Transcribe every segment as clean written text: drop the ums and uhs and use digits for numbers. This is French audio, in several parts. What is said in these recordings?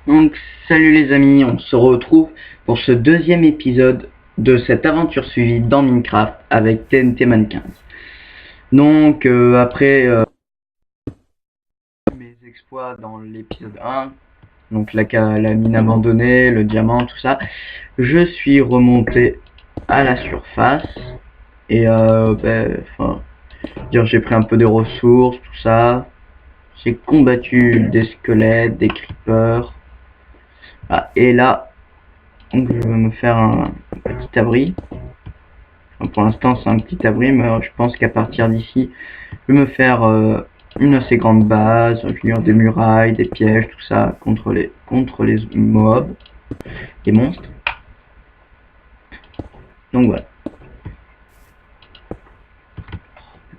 Donc salut les amis, on se retrouve pour ce deuxième épisode de cette aventure suivie dans Minecraft avec TNT Man 15. Donc après mes exploits dans l'épisode 1, donc la mine abandonnée, le diamant, tout ça, je suis remonté à la surface et j'ai pris un peu des ressources, tout ça. J'ai combattu des squelettes, des creepers. Ah, et là, donc je vais me faire un petit abri. Enfin, pour l'instant c'est un petit abri, mais je pense qu'à partir d'ici, je vais me faire une assez grande base, je veux dire des murailles, des pièges, tout ça, contre les mobs, les monstres. Donc voilà.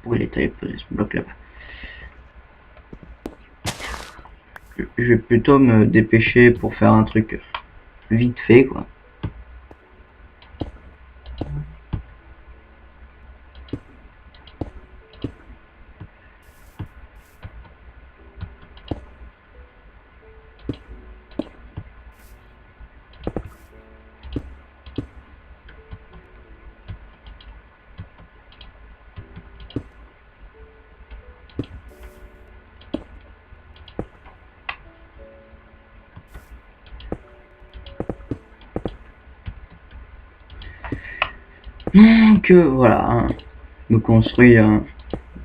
Pourquoi il est allé poser ce bloc là-bas? Je vais plutôt me dépêcher pour faire un truc vite fait, quoi. Donc voilà, hein. Je me construis un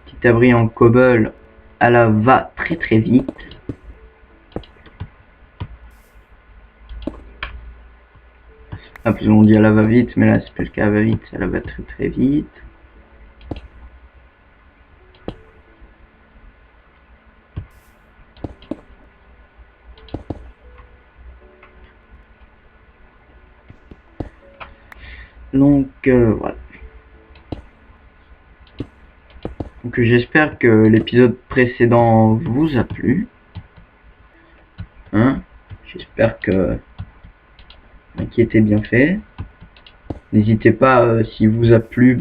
petit abri en cobble à la va très vite. Ah, parce qu'on dit à la va vite, mais là c'est plus le cas, va vite, ça la va très vite. Donc voilà. Donc j'espère que l'épisode précédent vous a plu. Hein, j'espère que qui était bien fait. N'hésitez pas s'il vous a plu,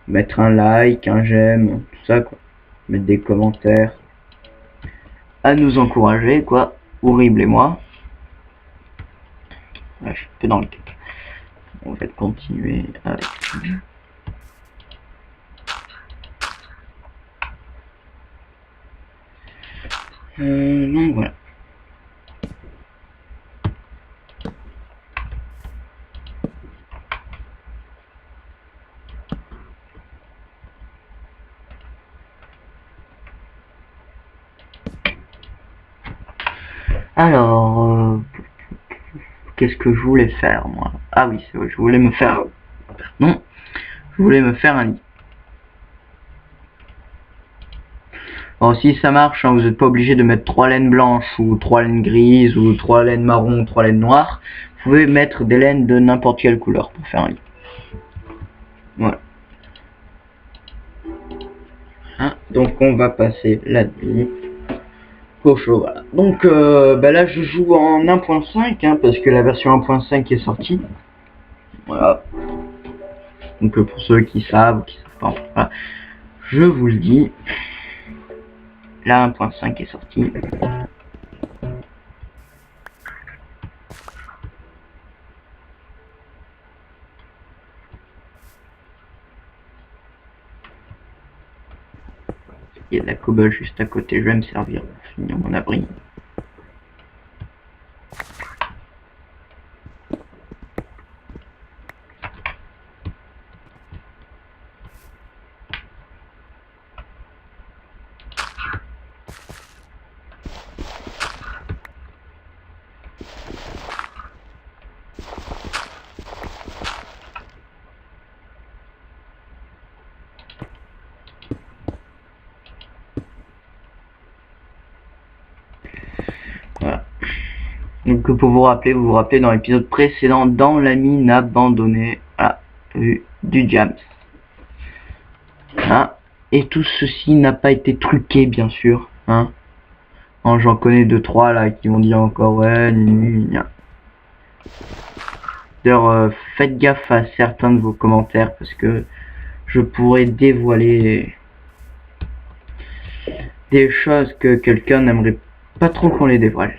mettre un like, un j'aime, tout ça quoi. Mettre des commentaires. À nous encourager quoi. Horrible et moi. Ouais, je suis un peu dans le tête. On va continuer avec. Donc voilà. Alors, qu'est-ce que je voulais faire moi? Ah oui, c'est vrai, je voulais me faire. Non, je voulais me faire un lit. Bon, si ça marche, hein, vous n'êtes pas obligé de mettre 3 laines blanches ou 3 laines grises ou 3 laines marron ou 3 laines noires. Vous pouvez mettre des laines de n'importe quelle couleur pour faire un lit. Voilà. Hein, donc on va passer la nuit au chaud. Voilà. Donc là je joue en 1.5 hein, parce que la version 1.5 est sortie. Voilà. Donc pour ceux qui savent ou qui savent pas, voilà. Je vous le dis. La 1.5 est sortie. Il y a de la cobble juste à côté, je vais me servir pour finir mon abri. Voilà. Donc pour vous rappeler dans l'épisode précédent, dans la mine abandonnée, voilà, du Jams. Hein, et tout ceci n'a pas été truqué bien sûr. Hein. J'en connais 2-3 là qui vont dire encore ouais, d'ailleurs faites gaffe à certains de vos commentaires parce que je pourrais dévoiler des choses que quelqu'un n'aimerait pas trop qu'on les dévoile.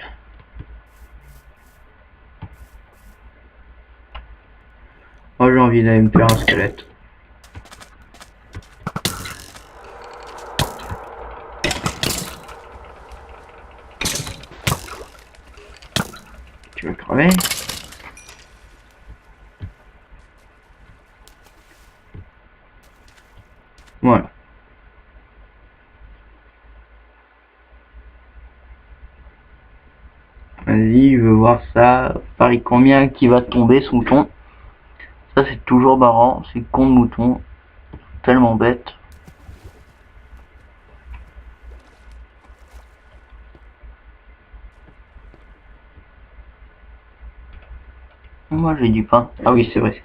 Oh, j'ai envie d'aller me faire un squelette. Tu veux crever? Voilà. Vas-y, je veux voir ça. Paris combien qui va tomber son ton. Ça c'est toujours marrant, c'est con de mouton. Tellement bête. Moi j'ai du pain. Ah oui c'est vrai.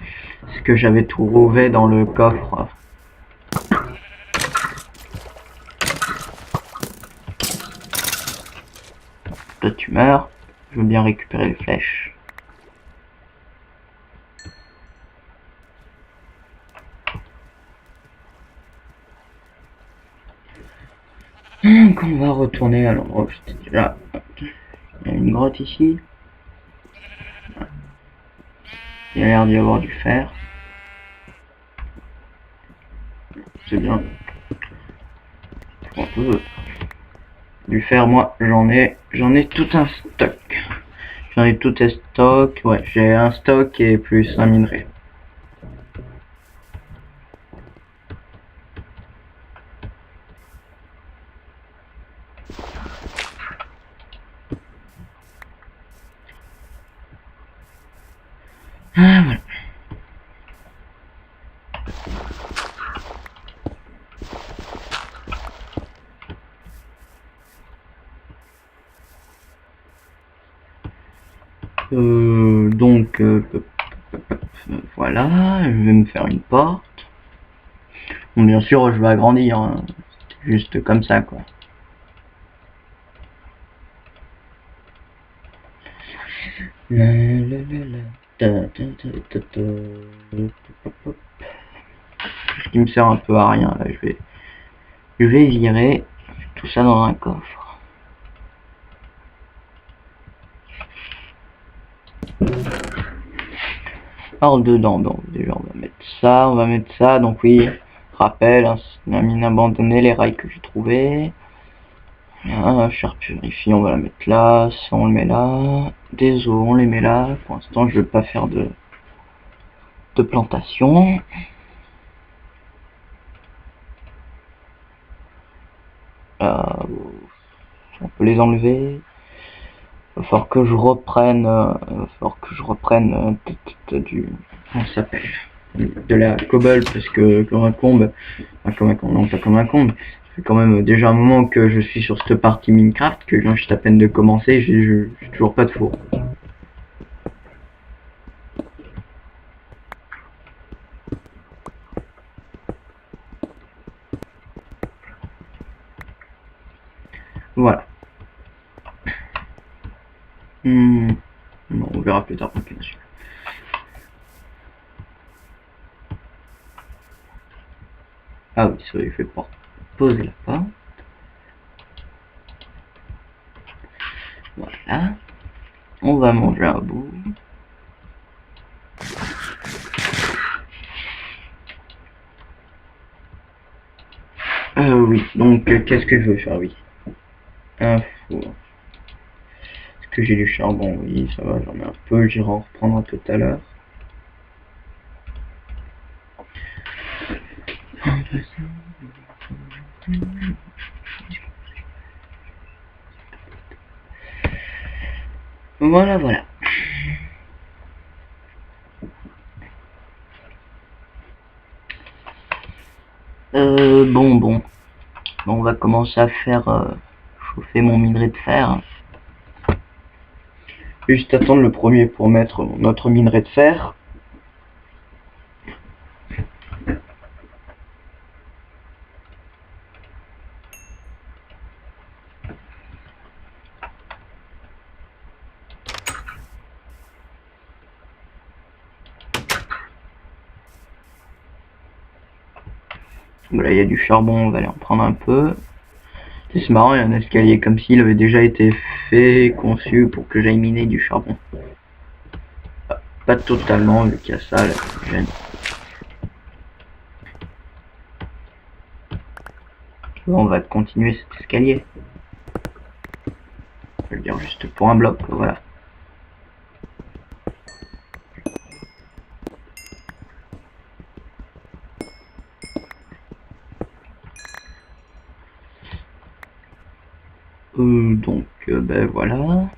C'est ce que j'avais trouvé dans le coffre. Toi tu meurs. Je veux bien récupérer les flèches. Donc on va retourner à l'endroit où j'étais déjà. Il y a une grotte ici. Il y a l'air d'y avoir du fer. C'est bien. Un peu du fer, moi j'en ai tout un stock. J'en ai tout un stock. Ouais, j'ai un stock et plus un minerai. Ah voilà. Donc voilà, je vais me faire une porte. Bon, bien sûr, je vais agrandir, hein. Juste comme ça, quoi. Ce qui me sert un peu à rien, là, je vais virer tout ça dans un coffre. Alors dedans, donc déjà on va mettre ça, donc oui, rappel, hein, la mine abandonnée, les rails que j'ai trouvé. Un char purifié, on va la mettre là, ça on le met là, des os on les met là, pour l'instant je vais pas faire de plantation. On peut les enlever. Il va falloir que je reprenne, du, comment ça s'appelle, de la cobble, parce que comme un combe, non pas comme un combe, c'est quand même déjà un moment que je suis sur cette partie Minecraft, que je viens juste à peine de commencer, j'ai toujours pas de four. Voilà. Bon, on verra plus tard. Okay, ah oui, ça il fait pas poser la porte. Voilà. On va manger un bout. Oui, donc qu'est-ce que je veux faire? Oui. Un four. Est-ce que j'ai du charbon? Oui, ça va, j'en ai un peu, j'irai en reprendre un tout à l'heure. Voilà, voilà. Bon, on va commencer à faire chauffer mon minerai de fer. Juste attendre le premier pour mettre notre minerai de fer. Voilà, il y a du charbon, on va aller en prendre un peu. C'est marrant, il y a un escalier comme s'il avait déjà été fait, conçu pour que j'aille miner du charbon. pas totalement, vu qu'il y a ça, là, gêne. Bon, on va continuer cet escalier. Je veux dire juste pour un bloc, voilà. Donc, ben voilà.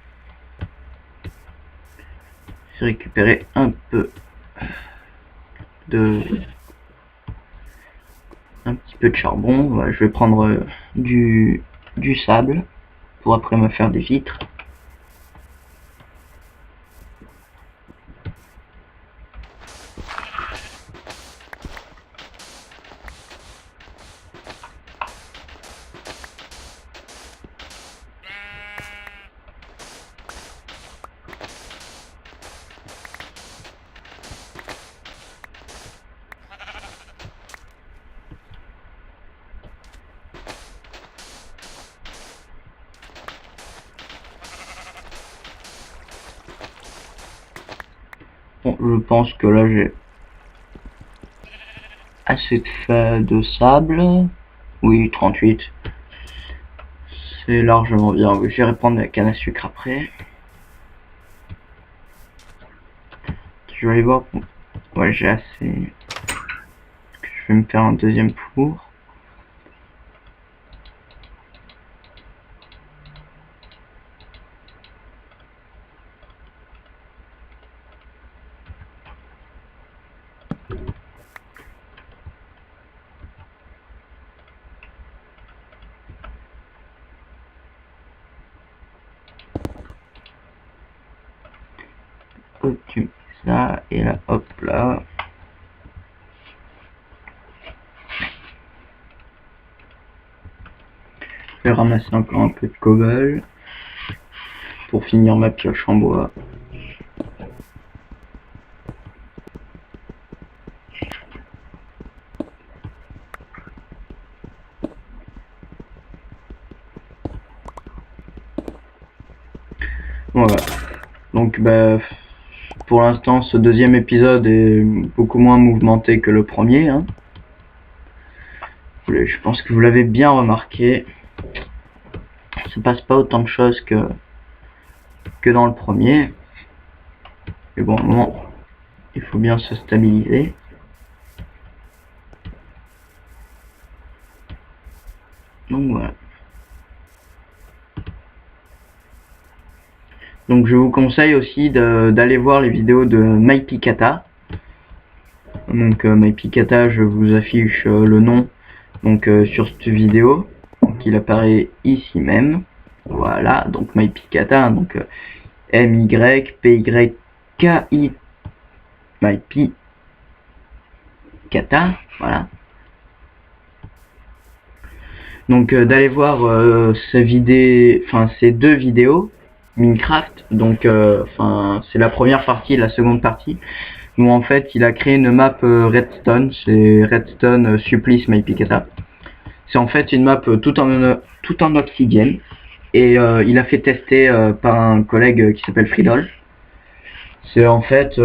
J'ai récupéré un peu de... un petit peu de charbon. Voilà, je vais prendre du sable pour après me faire des vitres. Bon, je pense que là j'ai assez de sable. Oui, 38. C'est largement bien. Oui, je vais reprendre la canne à sucre après. Je vais aller voir. Ouais, j'ai assez. Je vais me faire un deuxième four. Hop, tu mets ça et là, hop là. Je vais ramasser encore un peu de cobble pour finir ma pioche en bois. Voilà. Donc bah, pour l'instant ce deuxième épisode est beaucoup moins mouvementé que le premier. Hein. Je pense que vous l'avez bien remarqué. Il se passe pas autant de choses que dans le premier. Mais bon, non, il faut bien se stabiliser. Donc voilà. Donc je vous conseille aussi d'aller voir les vidéos de MyPicata. Donc MyPicata, je vous affiche le nom donc sur cette vidéo. Donc il apparaît ici même. Voilà, donc MyPicata, donc M-Y-P-Y-K-I MyPicata, voilà. Donc d'aller voir ces deux vidéos Minecraft, donc c'est la première partie et la seconde partie où en fait il a créé une map Redstone, c'est Redstone Supplice MyPicata. C'est en fait une map tout en obsidienne et il a fait tester par un collègue qui s'appelle Fridol. C'est en fait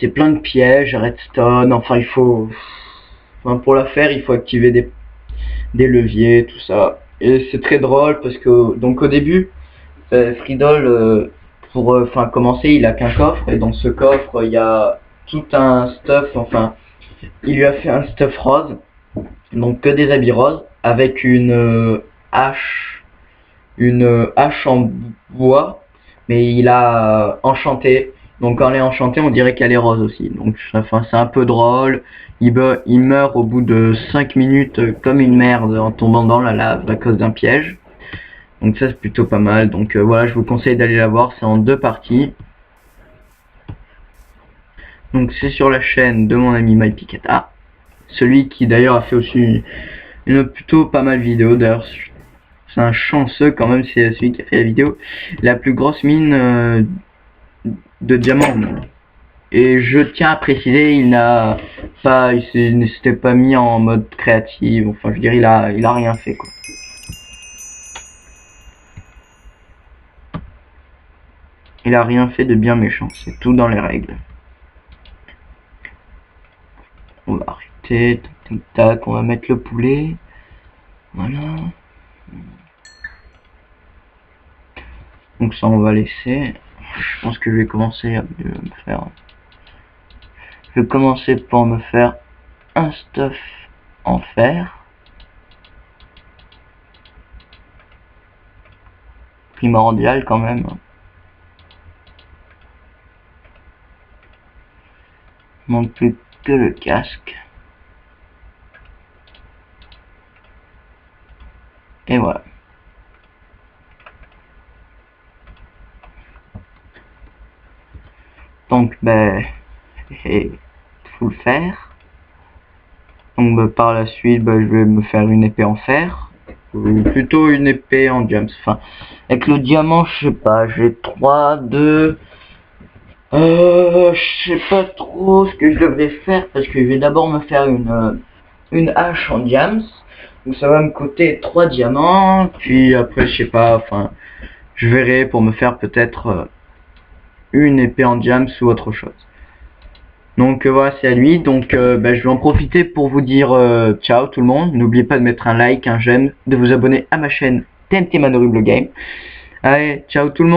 c'est plein de pièges Redstone, enfin il faut pour la faire il faut activer des leviers, tout ça. Et c'est très drôle parce que donc au début Fridol pour commencer il a qu'un coffre et dans ce coffre il y a tout un stuff, enfin il lui a fait un stuff rose, donc que des habits roses avec une hache en bois, mais il a enchanté, donc quand elle est enchantée on dirait qu'elle est rose aussi, donc enfin c'est un peu drôle. Il meurt au bout de 5 minutes comme une merde en tombant dans la lave à cause d'un piège. Donc ça c'est plutôt pas mal. Donc voilà, je vous conseille d'aller la voir, c'est en deux parties. Donc c'est sur la chaîne de mon ami MyPicata. Celui qui d'ailleurs a fait aussi une plutôt pas mal vidéo. D'ailleurs c'est un chanceux quand même, c'est celui qui a fait la vidéo la plus grosse mine de diamants au monde. Et je tiens à préciser, il ne s'était pas mis en mode créatif, enfin je veux dire il a rien fait quoi. Il a rien fait de bien méchant, c'est tout dans les règles. côté. Tac, tac, tac. On va mettre le poulet. Voilà. Donc ça on va laisser. Je pense que je vais commencer à me faire. Je vais commencer par me faire un stuff en fer. Primordial quand même. Il manque plus que le casque. Et voilà. Donc ben il faut le faire. Donc ben, par la suite ben, je vais me faire une épée en fer. Ou plutôt une épée en diamant. Enfin, avec le diamant, je sais pas, j'ai 3, 2. Je sais pas trop ce que je devrais faire parce que je vais d'abord me faire une hache en diams. Donc ça va me coûter 3 diamants. Puis après, je sais pas, enfin, je verrai pour me faire peut-être une épée en diams ou autre chose. Donc voilà, c'est à lui. Donc ben, je vais en profiter pour vous dire ciao tout le monde. N'oubliez pas de mettre un like, un j'aime, de vous abonner à ma chaîne TNT Manorible Game. Allez, ciao tout le monde.